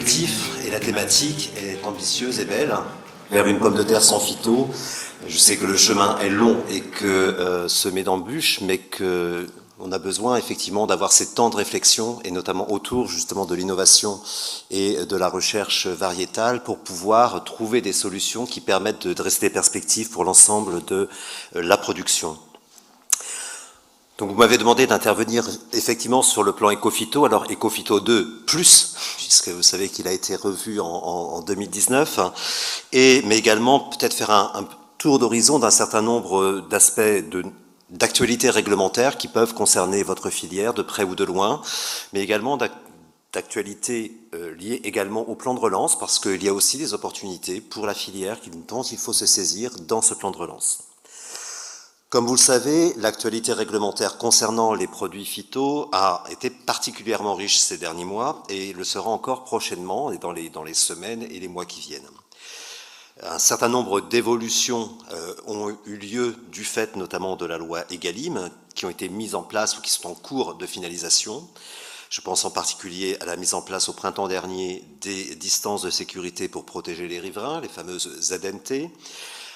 L'objectif et la thématique est ambitieuse et belle, vers une pomme de terre sans phyto. Je sais que le chemin est long et que semé d'embûches, mais que on a besoin effectivement d'avoir ces temps de réflexion, et notamment autour justement de l'innovation et de la recherche variétale, pour pouvoir trouver des solutions qui permettent de dresser des perspectives pour l'ensemble de la production. Donc vous m'avez demandé d'intervenir effectivement sur le plan Ecophyto. Alors Ecophyto 2+, puisque vous savez qu'il a été revu en 2019, mais également peut-être faire un tour d'horizon d'un certain nombre d'aspects d'actualité réglementaire qui peuvent concerner votre filière de près ou de loin, mais également d'actualités liées également au plan de relance, parce qu'il y a aussi des opportunités pour la filière dont il faut se saisir dans ce plan de relance. Comme vous le savez, l'actualité réglementaire concernant les produits phyto a été particulièrement riche ces derniers mois et le sera encore prochainement et dans les semaines et les mois qui viennent. Un certain nombre d'évolutions ont eu lieu du fait notamment de la loi Egalim, qui ont été mises en place ou qui sont en cours de finalisation. Je pense en particulier à la mise en place au printemps dernier des distances de sécurité pour protéger les riverains, les fameuses ZNT,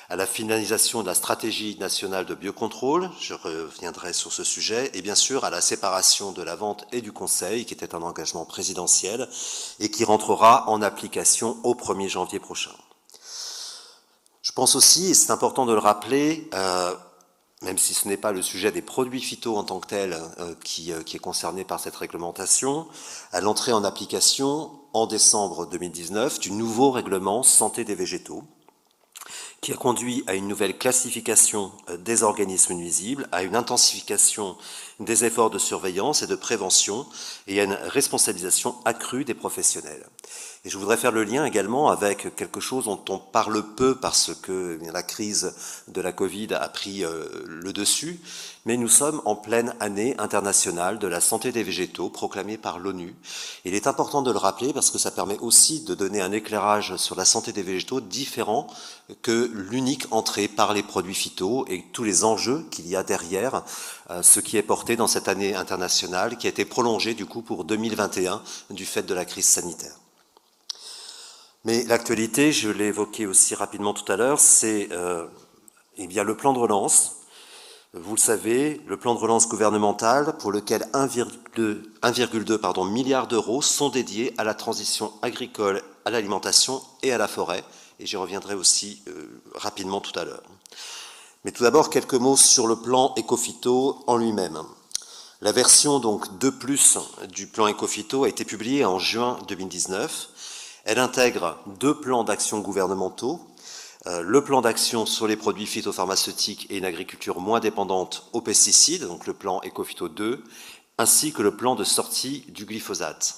à la finalisation de la stratégie nationale de biocontrôle, je reviendrai sur ce sujet, et bien sûr à la séparation de la vente et du conseil, qui était un engagement présidentiel et qui rentrera en application au 1er janvier prochain. Je pense aussi, et c'est important de le rappeler, même si ce n'est pas le sujet des produits phyto en tant que tel qui est concerné par cette réglementation, à l'entrée en application en décembre 2019 du nouveau règlement santé des végétaux, qui a conduit à une nouvelle classification des organismes nuisibles, à une intensification des efforts de surveillance et de prévention et à une responsabilisation accrue des professionnels. Et je voudrais faire le lien également avec quelque chose dont on parle peu parce que la crise de la Covid a pris le dessus, mais nous sommes en pleine année internationale de la santé des végétaux proclamée par l'ONU. Il est important de le rappeler parce que ça permet aussi de donner un éclairage sur la santé des végétaux différent que l'unique entrée par les produits phyto et tous les enjeux qu'il y a derrière ce qui est porté dans cette année internationale qui a été prolongée du coup pour 2021 du fait de la crise sanitaire. Mais l'actualité, je l'ai évoqué aussi rapidement tout à l'heure, c'est eh bien le plan de relance. Vous le savez, le plan de relance gouvernemental pour lequel 1,2 milliard d'euros sont dédiés à la transition agricole, à l'alimentation et à la forêt. Et j'y reviendrai aussi rapidement tout à l'heure. Mais tout d'abord, quelques mots sur le plan Ecophyto en lui-même. La version donc 2+ du plan Ecophyto a été publiée en juin 2019. Elle intègre 2 plans d'action gouvernementaux, le plan d'action sur les produits phytopharmaceutiques et une agriculture moins dépendante aux pesticides, donc le plan Ecophyto 2, ainsi que le plan de sortie du glyphosate.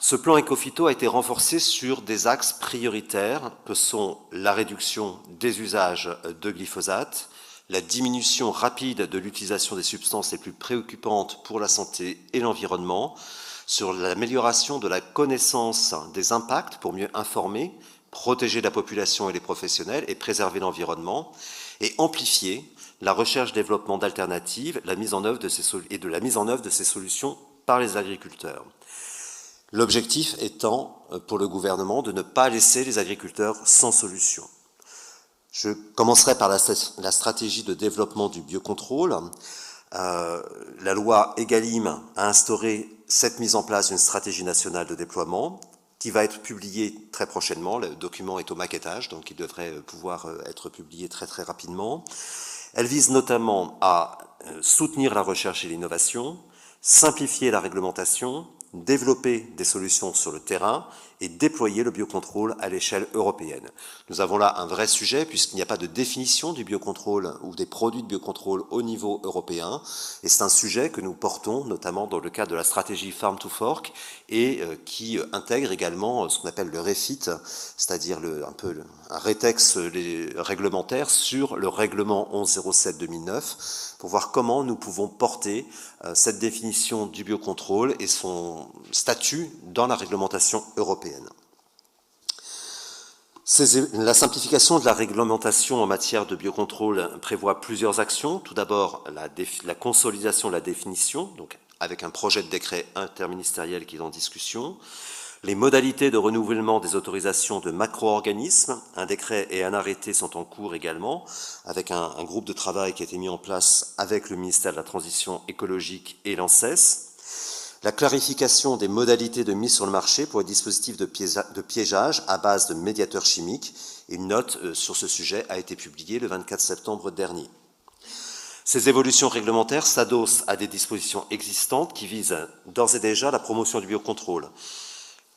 Ce plan Ecophyto a été renforcé sur des axes prioritaires que sont la réduction des usages de glyphosate, la diminution rapide de l'utilisation des substances les plus préoccupantes pour la santé et l'environnement, sur l'amélioration de la connaissance des impacts pour mieux informer, protéger la population et les professionnels et préserver l'environnement, et amplifier la recherche-développement d'alternatives la mise en œuvre de ces solutions par les agriculteurs. L'objectif étant, pour le gouvernement, de ne pas laisser les agriculteurs sans solution. Je commencerai par la stratégie de développement du biocontrôle. La loi Egalim a instauré cette mise en place d'une stratégie nationale de déploiement qui va être publiée très prochainement. Le document est au maquettage, donc il devrait pouvoir être publié très très rapidement. Elle vise notamment à soutenir la recherche et l'innovation, simplifier la réglementation, développer des solutions sur le terrain et déployer le biocontrôle à l'échelle européenne. Nous avons là un vrai sujet puisqu'il n'y a pas de définition du biocontrôle ou des produits de biocontrôle au niveau européen et c'est un sujet que nous portons notamment dans le cadre de la stratégie Farm to Fork et qui intègre également ce qu'on appelle le REFIT, c'est-à-dire un rétex réglementaire sur le règlement 1107/2009 pour voir comment nous pouvons porter cette définition du biocontrôle et son statut dans la réglementation européenne. La simplification de la réglementation en matière de biocontrôle prévoit plusieurs actions. Tout d'abord, la consolidation de la définition, donc avec un projet de décret interministériel qui est en discussion. Les modalités de renouvellement des autorisations de macro-organismes, un décret et un arrêté sont en cours également, avec un groupe de travail qui a été mis en place avec le ministère de la Transition écologique et l'ANSES. La clarification des modalités de mise sur le marché pour les dispositifs de piégeage à base de médiateurs chimiques. Une note sur ce sujet a été publiée le 24 septembre dernier. Ces évolutions réglementaires s'adossent à des dispositions existantes qui visent d'ores et déjà la promotion du biocontrôle.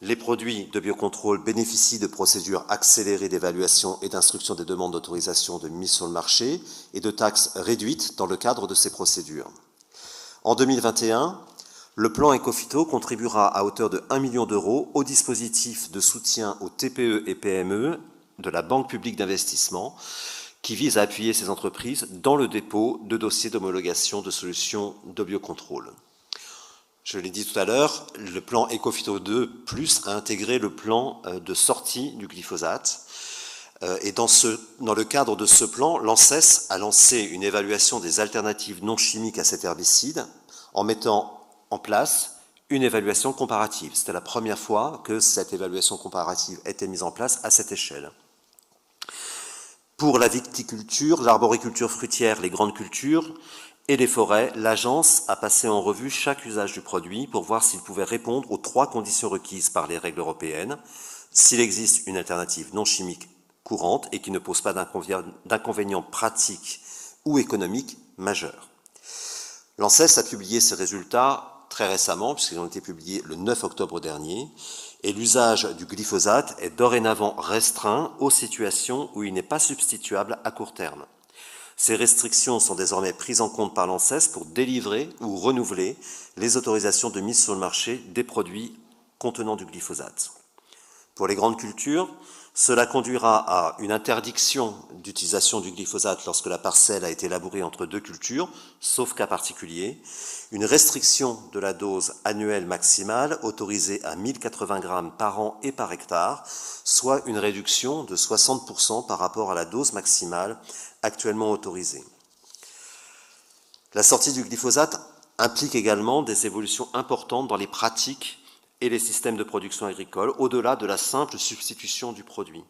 Les produits de biocontrôle bénéficient de procédures accélérées d'évaluation et d'instruction des demandes d'autorisation de mise sur le marché et de taxes réduites dans le cadre de ces procédures. En 2021, le plan Ecophyto contribuera à hauteur de 1 million d'euros au dispositif de soutien aux TPE et PME de la Banque publique d'investissement qui vise à appuyer ces entreprises dans le dépôt de dossiers d'homologation de solutions de biocontrôle. Je l'ai dit tout à l'heure, le plan Ecophyto 2+ a intégré le plan de sortie du glyphosate. Et dans le cadre de ce plan, l'ANSES a lancé une évaluation des alternatives non chimiques à cet herbicide en mettant en place une évaluation comparative. C'était la première fois que cette évaluation comparative était mise en place à cette échelle. Pour la viticulture, l'arboriculture fruitière, les grandes cultures et les forêts, l'agence a passé en revue chaque usage du produit pour voir s'il pouvait répondre aux 3 conditions requises par les règles européennes, s'il existe une alternative non chimique courante et qui ne pose pas d'inconvénients pratiques ou économiques majeurs. L'ANSES a publié ses résultats très récemment, puisqu'ils ont été publiés le 9 octobre dernier, et l'usage du glyphosate est dorénavant restreint aux situations où il n'est pas substituable à court terme. Ces restrictions sont désormais prises en compte par l'ANSES pour délivrer ou renouveler les autorisations de mise sur le marché des produits contenant du glyphosate. Pour les grandes cultures, cela conduira à une interdiction d'utilisation du glyphosate lorsque la parcelle a été labourée entre 2 cultures, sauf cas particulier, une restriction de la dose annuelle maximale autorisée à 1080 grammes par an et par hectare, soit une réduction de 60% par rapport à la dose maximale actuellement autorisée. La sortie du glyphosate implique également des évolutions importantes dans les pratiques et les systèmes de production agricole, au-delà de la simple substitution du produit.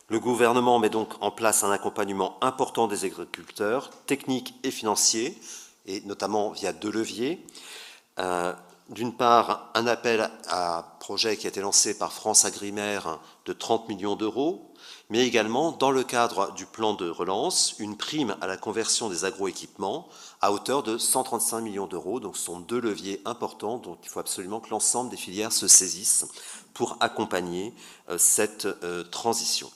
Le gouvernement met donc en place un accompagnement important des agriculteurs, technique et financier, et notamment via 2 leviers. D'une part, un appel à projet qui a été lancé par France Agrimaire de 30 millions d'euros, mais également, dans le cadre du plan de relance, une prime à la conversion des agroéquipements à hauteur de 135 millions d'euros. Donc ce sont 2 leviers importants dont il faut absolument que l'ensemble des filières se saisissent pour accompagner cette transition.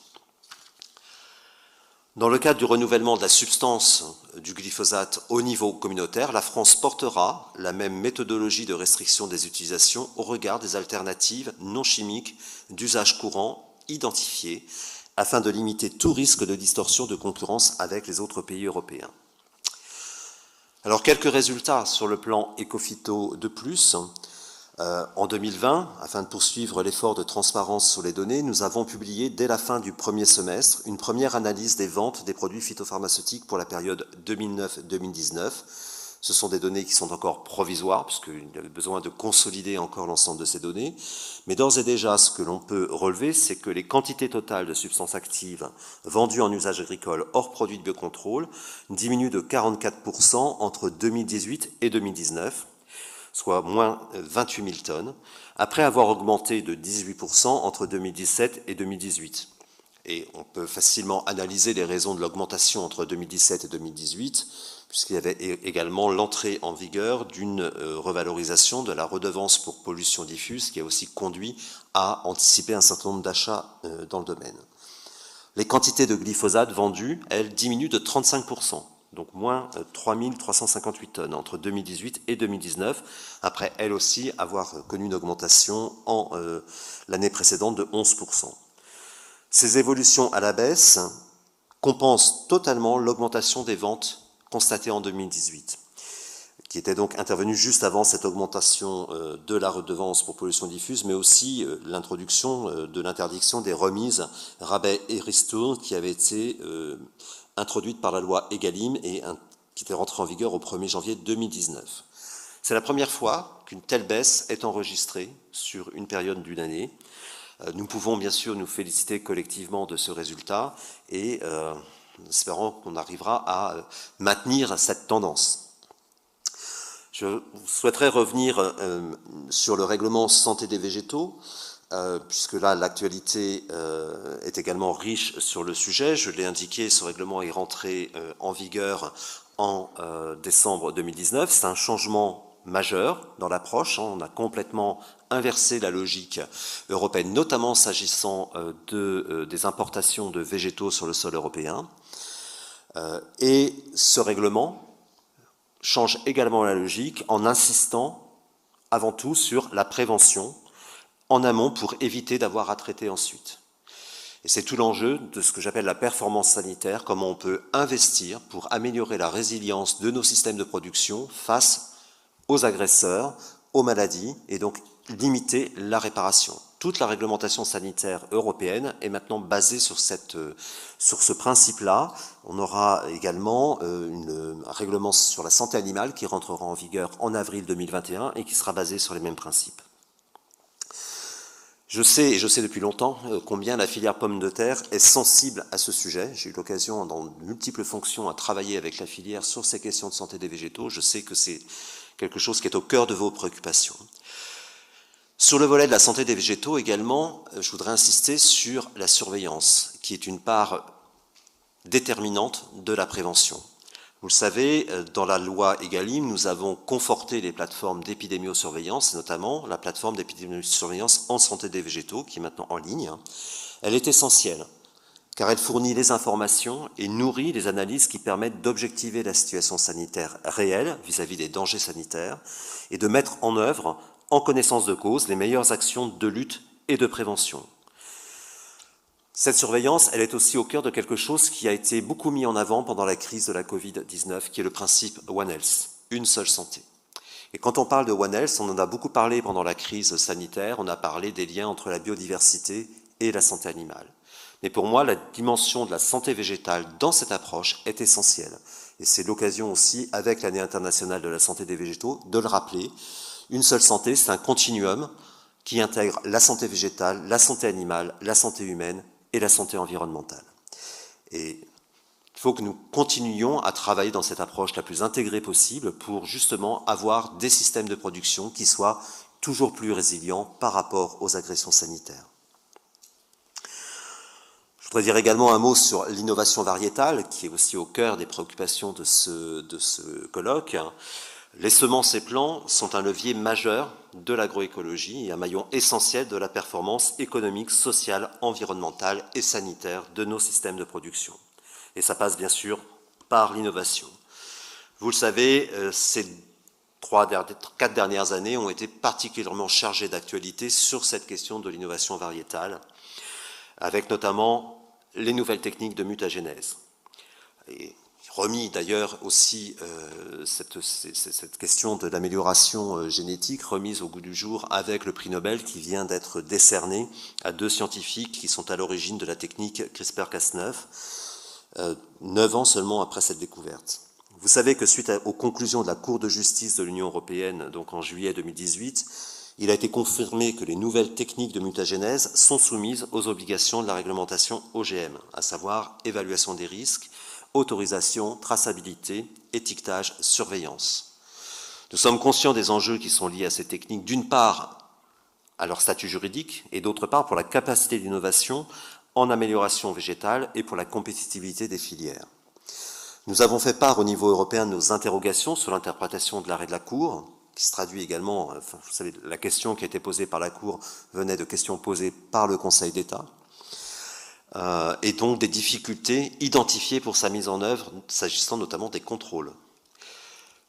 Dans le cadre du renouvellement de la substance du glyphosate au niveau communautaire, la France portera la même méthodologie de restriction des utilisations au regard des alternatives non chimiques d'usage courant identifiées afin de limiter tout risque de distorsion de concurrence avec les autres pays européens. Alors, quelques résultats sur le plan Ecophyto 2+. En 2020, afin de poursuivre l'effort de transparence sur les données, nous avons publié dès la fin du premier semestre une première analyse des ventes des produits phytopharmaceutiques pour la période 2009-2019. Ce sont des données qui sont encore provisoires, puisqu'il y avait besoin de consolider encore l'ensemble de ces données. Mais d'ores et déjà, ce que l'on peut relever, c'est que les quantités totales de substances actives vendues en usage agricole hors produits de biocontrôle diminuent de 44% entre 2018 et 2019, soit moins 28 000 tonnes, après avoir augmenté de 18% entre 2017 et 2018. Et on peut facilement analyser les raisons de l'augmentation entre 2017 et 2018, puisqu'il y avait également l'entrée en vigueur d'une revalorisation de la redevance pour pollution diffuse, qui a aussi conduit à anticiper un certain nombre d'achats dans le domaine. Les quantités de glyphosate vendues, elles, diminuent de 35%. Donc moins 3 358 tonnes entre 2018 et 2019, après elle aussi avoir connu une augmentation l'année précédente de 11%. Ces évolutions à la baisse compensent totalement l'augmentation des ventes constatée en 2018, qui était donc intervenue juste avant cette augmentation de la redevance pour pollution diffuse, mais aussi l'introduction de l'interdiction des remises, rabais et ristournes qui avaient été introduite par la loi Egalim et qui était rentrée en vigueur au 1er janvier 2019. C'est la première fois qu'une telle baisse est enregistrée sur une période d'une année. Nous pouvons bien sûr nous féliciter collectivement de ce résultat et espérons qu'on arrivera à maintenir cette tendance. Je souhaiterais revenir sur le règlement santé des végétaux, puisque là l'actualité est également riche sur le sujet. Je l'ai indiqué, ce règlement est rentré en vigueur en décembre 2019. C'est un changement majeur dans l'approche. On a complètement inversé la logique européenne, notamment s'agissant des importations de végétaux sur le sol européen. Et ce règlement change également la logique en insistant avant tout sur la prévention en amont pour éviter d'avoir à traiter ensuite. Et c'est tout l'enjeu de ce que j'appelle la performance sanitaire, comment on peut investir pour améliorer la résilience de nos systèmes de production face aux agresseurs, aux maladies, et donc limiter la réparation. Toute la réglementation sanitaire européenne est maintenant basée sur ce principe-là. On aura également un règlement sur la santé animale qui rentrera en vigueur en avril 2021 et qui sera basé sur les mêmes principes. Je sais depuis longtemps combien la filière pomme de terre est sensible à ce sujet. J'ai eu l'occasion dans de multiples fonctions à travailler avec la filière sur ces questions de santé des végétaux. Je sais que c'est quelque chose qui est au cœur de vos préoccupations. Sur le volet de la santé des végétaux également, je voudrais insister sur la surveillance, qui est une part déterminante de la prévention. Vous le savez, dans la loi Egalim, nous avons conforté les plateformes d'épidémiosurveillance, notamment la plateforme d'épidémiosurveillance en santé des végétaux, qui est maintenant en ligne. Elle est essentielle, car elle fournit les informations et nourrit les analyses qui permettent d'objectiver la situation sanitaire réelle vis-à-vis des dangers sanitaires et de mettre en œuvre, en connaissance de cause, les meilleures actions de lutte et de prévention. Cette surveillance, elle est aussi au cœur de quelque chose qui a été beaucoup mis en avant pendant la crise de la Covid-19, qui est le principe One Health, une seule santé. Et quand on parle de One Health, on en a beaucoup parlé pendant la crise sanitaire, on a parlé des liens entre la biodiversité et la santé animale. Mais pour moi, la dimension de la santé végétale dans cette approche est essentielle. Et c'est l'occasion aussi, avec l'année internationale de la santé des végétaux, de le rappeler. Une seule santé, c'est un continuum qui intègre la santé végétale, la santé animale, la santé humaine et la santé environnementale. Et il faut que nous continuions à travailler dans cette approche la plus intégrée possible pour justement avoir des systèmes de production qui soient toujours plus résilients par rapport aux agressions sanitaires. Je voudrais dire également un mot sur l'innovation variétale, qui est aussi au cœur des préoccupations de ce colloque. Les semences et plants sont un levier majeur de l'agroécologie et un maillon essentiel de la performance économique, sociale, environnementale et sanitaire de nos systèmes de production. Et ça passe bien sûr par l'innovation. Vous le savez, ces 4 dernières années ont été particulièrement chargées d'actualité sur cette question de l'innovation variétale, avec notamment les nouvelles techniques de mutagénèse. Et remis d'ailleurs aussi cette question de l'amélioration génétique remise au goût du jour avec le prix Nobel qui vient d'être décerné à 2 scientifiques qui sont à l'origine de la technique CRISPR-Cas9, 9 ans seulement après cette découverte. Vous savez que suite aux conclusions de la Cour de justice de l'Union européenne, donc en juillet 2018, il a été confirmé que les nouvelles techniques de mutagénèse sont soumises aux obligations de la réglementation OGM, à savoir évaluation des risques, autorisation, traçabilité, étiquetage, surveillance. Nous sommes conscients des enjeux qui sont liés à ces techniques, d'une part à leur statut juridique et d'autre part pour la capacité d'innovation en amélioration végétale et pour la compétitivité des filières. Nous avons fait part au niveau européen de nos interrogations sur l'interprétation de l'arrêt de la Cour, qui se traduit également, vous savez, la question qui a été posée par la Cour venait de questions posées par le Conseil d'État. Et donc des difficultés identifiées pour sa mise en œuvre, s'agissant notamment des contrôles.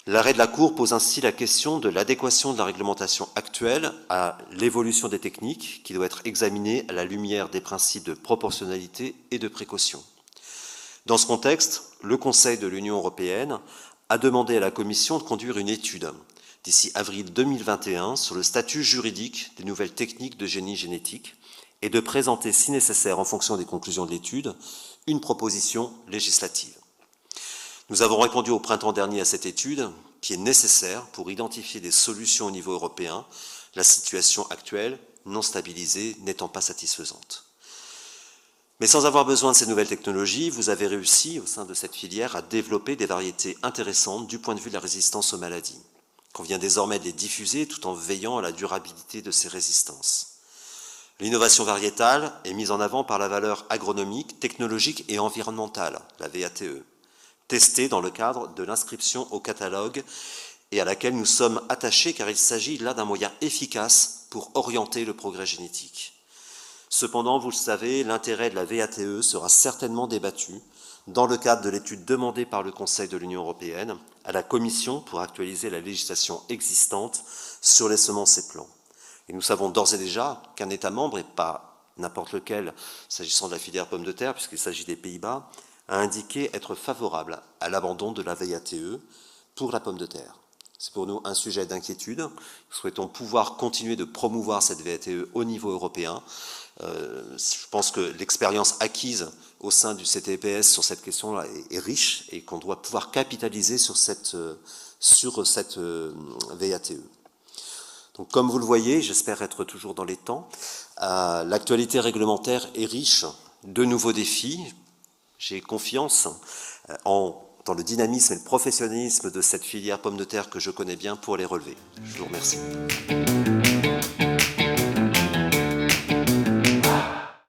L'arrêt de la Cour pose ainsi la question de l'adéquation de la réglementation actuelle à l'évolution des techniques qui doit être examinée à la lumière des principes de proportionnalité et de précaution. Dans ce contexte, le Conseil de l'Union européenne a demandé à la Commission de conduire une étude d'ici avril 2021 sur le statut juridique des nouvelles techniques de génie génétique et de présenter, si nécessaire, en fonction des conclusions de l'étude, une proposition législative. Nous avons répondu au printemps dernier à cette étude qui est nécessaire pour identifier des solutions au niveau européen, la situation actuelle, non stabilisée, n'étant pas satisfaisante. Mais sans avoir besoin de ces nouvelles technologies, vous avez réussi, au sein de cette filière, à développer des variétés intéressantes du point de vue de la résistance aux maladies. Il convient désormais de les diffuser tout en veillant à la durabilité de ces résistances. L'innovation variétale est mise en avant par la valeur agronomique, technologique et environnementale, la VATE, testée dans le cadre de l'inscription au catalogue et à laquelle nous sommes attachés car il s'agit là d'un moyen efficace pour orienter le progrès génétique. Cependant, vous le savez, l'intérêt de la VATE sera certainement débattu dans le cadre de l'étude demandée par le Conseil de l'Union européenne à la Commission pour actualiser la législation existante sur les semences et plants. Et nous savons d'ores et déjà qu'un État membre, et pas n'importe lequel, s'agissant de la filière pomme de terre, puisqu'il s'agit des Pays-Bas, a indiqué être favorable à l'abandon de la VATE pour la pomme de terre. C'est pour nous un sujet d'inquiétude. Nous souhaitons pouvoir continuer de promouvoir cette VATE au niveau européen. Je pense que l'expérience acquise au sein du CTPS sur cette question-là est riche et qu'on doit pouvoir capitaliser sur cette VATE. Donc, comme vous le voyez, j'espère être toujours dans les temps, l'actualité réglementaire est riche de nouveaux défis. J'ai confiance dans le dynamisme et le professionnalisme de cette filière pomme de terre que je connais bien pour les relever. Je vous remercie.